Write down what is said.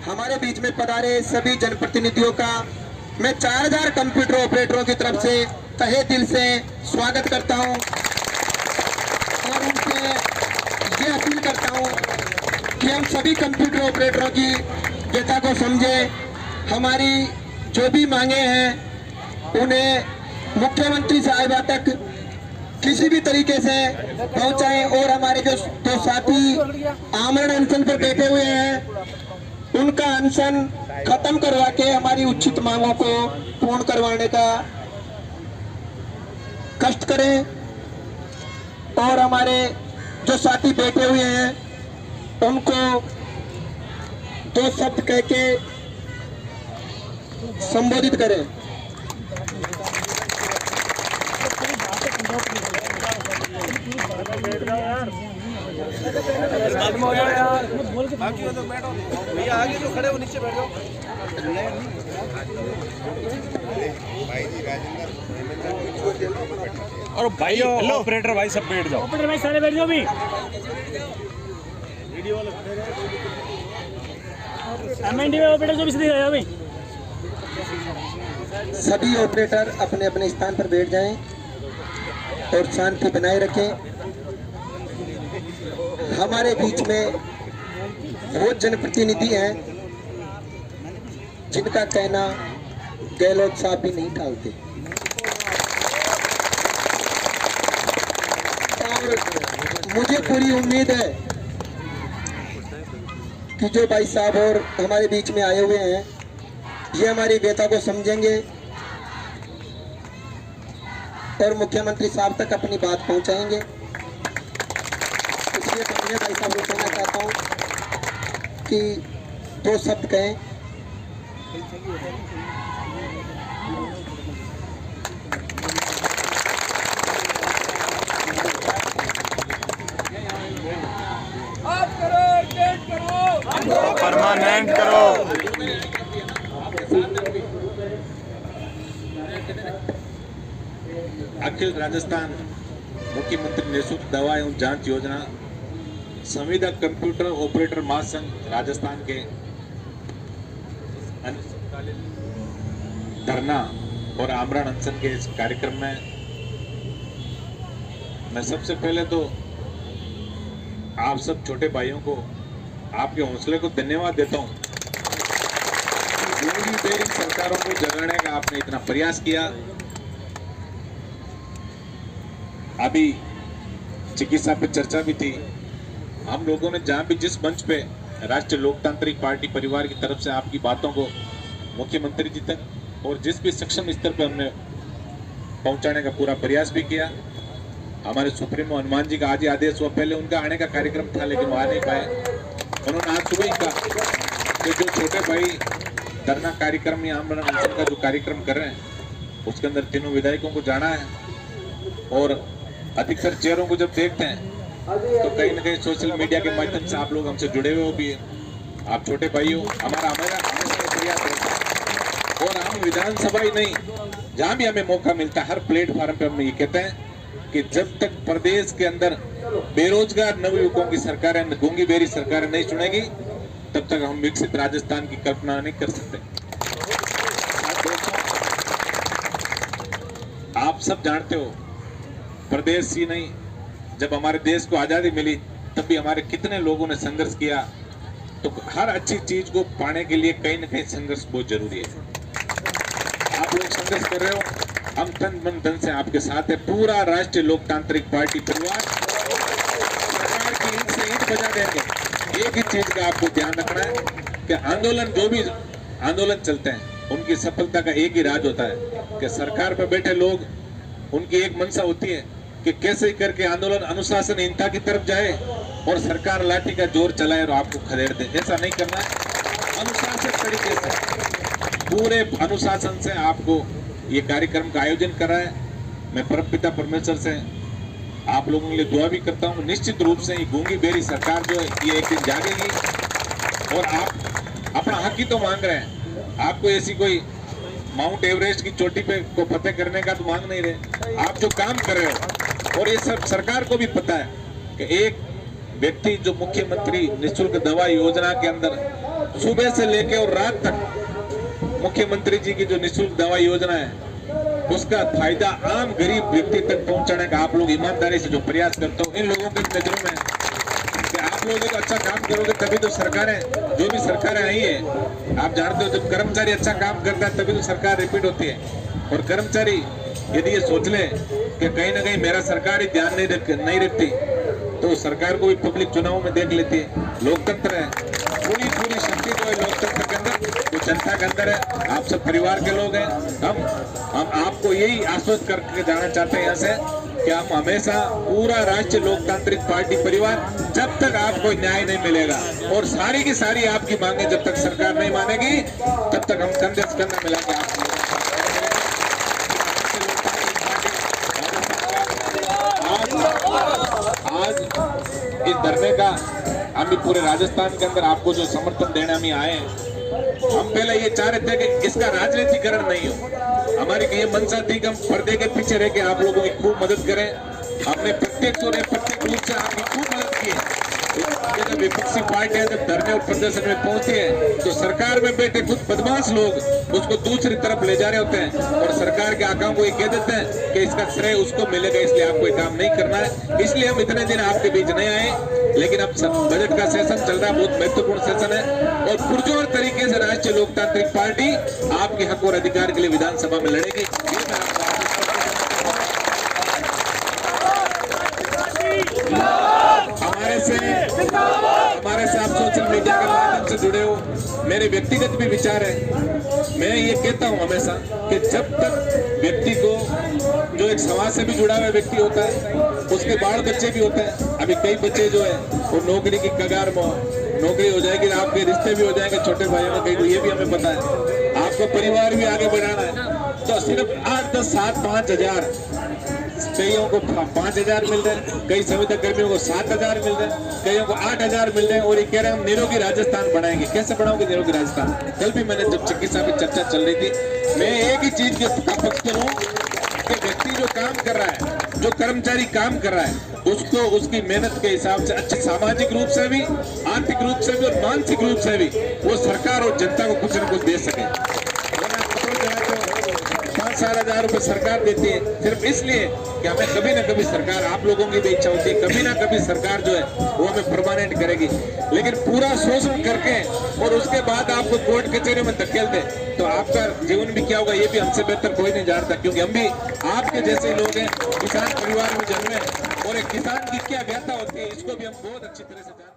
हमारे बीच में पधारे सभी जनप्रतिनिधियों का मैं 4000 कंप्यूटर ऑपरेटरों की तरफ से तहे दिल से स्वागत करता हूं और उनसे ये अपील करता हूं कि हम सभी कंप्यूटर ऑपरेटरों की व्यथा को समझें, हमारी जो भी मांगे हैं उन्हें मुख्यमंत्री साहिबा तक किसी भी तरीके से पहुंचाएं और हमारे जो साथी आमरण अनशन पर बैठे हुए हैं उनका अनशन खत्म करवा के हमारी उचित मांगों को पूर्ण करवाने का कष्ट करें और हमारे जो साथी बैठे हुए हैं उनको 2 शब्द कह के संबोधित करें। भैया आगे जो खड़े हो नीचे बैठ जाओ। और भाई ऑपरेटर भाई सब बैठ जाओ, ऑपरेटर भाई सारे बैठ जाओ भी। एमएनडी में ऑपरेटर जो भी सीधे जाओ भाई। सभी ऑपरेटर अपने अपने स्थान पर बैठ जाएं और शांति बनाए रखें। हमारे बीच में वो जनप्रतिनिधि हैं जिनका कहना गहलोत साहब भी नहीं टालते और मुझे पूरी उम्मीद है कि जो भाई साहब और हमारे बीच में आए हुए हैं ये हमारी व्यथा को समझेंगे और मुख्यमंत्री साहब तक अपनी बात पहुंचाएंगे। इसलिए मैं भाई साहब को कहना चाहता हूं कि 2 शब्द कहें। आप करो, चेंज करो, परमानेंट करो। अखिल राजस्थान मुख्यमंत्री निःशुल्क दवा एवं जांच योजना संविदा कंप्यूटर ऑपरेटर महासंघ राजस्थान के धरना और आमरण अनशन के इस कार्यक्रम में मैं सबसे पहले तो आप सब छोटे भाइयों को आपके हौसले को धन्यवाद देता हूं। गूंगी बेरी सरकारों को जगाने का आपने इतना प्रयास किया। अभी चिकित्सा पे चर्चा भी थी। हम लोगों ने जहां भी जिस मंच पे राष्ट्रीय लोकतांत्रिक पार्टी परिवार की तरफ से आपकी बातों को मुख्यमंत्री जी तक और जिस भी सक्षम स्तर पे हमने पहुंचाने का पूरा प्रयास भी किया। हमारे सुप्रीमो हनुमान जी का आज ही आदेश हुआ, पहले उनका आने का कार्यक्रम था लेकिन वो आ नहीं पाए। उन्होंने आज सुबह ही कहा कि जो छोटे भाई धरना कार्यक्रम या आमरण अनशन का जो कार्यक्रम कर रहे हैं उसके अंदर तीनों विधायकों को जाना है और अधिकतर चेहरों को जब देखते हैं तो कहीं ना कहीं सोशल मीडिया के माध्यम से आप लोग हमसे जुड़े हुए भी हैं। आप छोटे भाई हो, हमारा हमेशा प्रयास रहता है और हम विधानसभा ही नहीं जहां भी हमें मौका मिलता है हर प्लेटफॉर्म पे हम ये कहते हैं कि जब तक प्रदेश के अंदर बेरोजगार नवयुवकों की सरकारें गूंगी बेरी सरकारें नहीं चुनेगी तब तक हम विकसित राजस्थान की कल्पना नहीं कर सकते। आप सब जानते हो प्रदेश ही नहीं, जब हमारे देश को आजादी मिली तब भी हमारे कितने लोगों ने संघर्ष किया। तो हर अच्छी चीज को पाने के लिए कहीं ना कहीं संघर्ष बहुत जरूरी है। आप लोग संघर्ष कर रहे हो, हम तन मन धन से आपके साथ है। पूरा राष्ट्रीय लोकतांत्रिक पार्टी परिवार सरकार की ईंट से ईंट बजा देंगे। एक ही चीज का आपको ध्यान रखना है कि आंदोलन जो भी आंदोलन चलते हैं उनकी सफलता का एक ही राज होता है कि सरकार पर बैठे लोग उनकी एक मंशा होती है कि कैसे करके आंदोलन अनुशासनहीनता की तरफ जाए और सरकार लाठी का जोर चलाए और आपको खदेड़ दे। ऐसा नहीं करना है। अनुशासित तरीके से पूरे अनुशासन से आपको ये कार्यक्रम का आयोजन करा है। मैं परमपिता परमेश्वर से आप लोगों के लिए दुआ भी करता हूँ। निश्चित रूप से ये गूंगी बेरी सरकार जो है ये एक दिन जागेगी और आप अपना हक ही तो मांग रहे हैं। आपको ऐसी कोई माउंट एवरेस्ट की चोटी पे को फतेह करने का तो मांग नहीं रहे। आप जो काम कर रहे हो और ये सब सरकार को भी पता है कि एक व्यक्ति जो मुख्यमंत्री निःशुल्क दवा योजना के अंदर सुबह से लेकर और रात तक मुख्यमंत्री जी की जो निःशुल्क दवा योजना है उसका फायदा आम गरीब व्यक्ति तक पहुंचाने का आप लोग ईमानदारी से जो प्रयास करते हो, इन लोगों की नजरों में कि आप लोग एक अच्छा काम करोगे तभी तो सरकारें, जो भी सरकारें आई है, आप जानते हो जब कर्मचारी अच्छा काम करता है तभी तो सरकार रिपीट होती है। और कर्मचारी यदि ये सोच ले कि कहीं ना कहीं मेरा सरकार ही ध्यान नहीं रखती तो सरकार को भी पब्लिक चुनाव में देख लेती है। लोकतंत्र है, पूरी शक्ति जो है लोकतंत्र के अंदर, जो जनता के अंदर है, आप सब परिवार के लोग हैं। हम आपको यही आश्वस्त करके जाना चाहते हैं यहाँ से कि हम हमेशा पूरा राष्ट्रीय लोकतांत्रिक पार्टी परिवार, जब तक आपको न्याय नहीं मिलेगा और सारी की सारी आपकी मांगे जब तक सरकार नहीं मानेगी तब तक हम कंधे से कंधा मिलाएंगे। आज इस धरने का हम भी पूरे राजस्थान के अंदर आपको जो समर्थन देने हम आए हैं, हम पहले ये चाह रहे थे कि इसका राजनीतिकरण नहीं हो। हमारी ये मंशा थी कि हम पर्दे के पीछे रह के आप लोगों की खूब मदद करें। हमने प्रत्यक्ष और अप्रत्यक्ष रूप से आपकी खूब मदद की है। जब विपक्षी पार्टियां जब धरने और प्रदर्शन में पहुंचती है तो सरकार में बैठे कुछ बदमाश लोग उसको दूसरी तरफ ले जा रहे होते हैं और सरकार के आकाओं को ये कह देते हैं कि इसका श्रेय उसको मिलेगा, इसलिए आपको ये काम नहीं करना है। इसलिए हम इतने दिन आपके बीच नहीं आए, लेकिन अब बजट का सेशन चल रहा है, बहुत महत्वपूर्ण सेशन है और पुरजोर तरीके से राष्ट्रीय लोकतांत्रिक पार्टी आपके हक और अधिकार के लिए विधानसभा में लड़ेगी। हमारे से आप सोशल मीडिया के माध्यम से जुड़े हो, मेरे व्यक्तिगत भी विचार है। मैं ये कहता हूँ हमेशा कि जब तक व्यक्ति को जो एक समाज से भी जुड़ा हुआ व्यक्ति होता है, उसके बाल बच्चे भी होते हैं। अभी कई बच्चे जो है वो नौकरी की कगार में, नौकरी हो जाएगी, आपके रिश्ते भी हो जाएंगे छोटे भाइयों में, कई को ये भी हमें पता है। आपका परिवार भी आगे बढ़ाना है तो सिर्फ 8, 10, 7, 5 हजार, कईयों को 5,000 मिल रहे हैं, कई संविदा कर्मियों को 7,000 मिल रहे हैं, कईयों को 8,000 मिल रहे हैं और ये कह रहे हैं हम निरोगी राजस्थान बनाएंगे। कैसे बनाओगे निरोगी राजस्थान? कल भी मैंने जब चिकित्सा की चर्चा चल रही थी, मैं एक ही चीज के पक्ष में हूँ कि व्यक्ति जो काम कर रहा है, जो कर्मचारी काम कर रहा है, उसको उसकी मेहनत के हिसाब से अच्छे सामाजिक रूप से भी, आर्थिक रूप से भी और मानसिक रूप से भी वो सरकार और जनता को कुछ न कुछ दे सके। 5,000 रुपए सरकार देती है सिर्फ इसलिए कि हमें कभी ना कभी सरकार, आप लोगों की भी इच्छा होती है कभी ना कभी सरकार जो है वो हमें परमानेंट करेगी। लेकिन पूरा शोषण करके और उसके बाद आपको कोर्ट कचहरी में धकेल दे तो आपका जीवन भी क्या होगा ये भी हमसे बेहतर कोई नहीं जानता, क्योंकि हम भी आपके जैसे लोग हैं, किसान परिवार में जन्मे और एक किसान की क्या व्यथा होती है इसको भी हम बहुत अच्छी तरह से जानते हैं।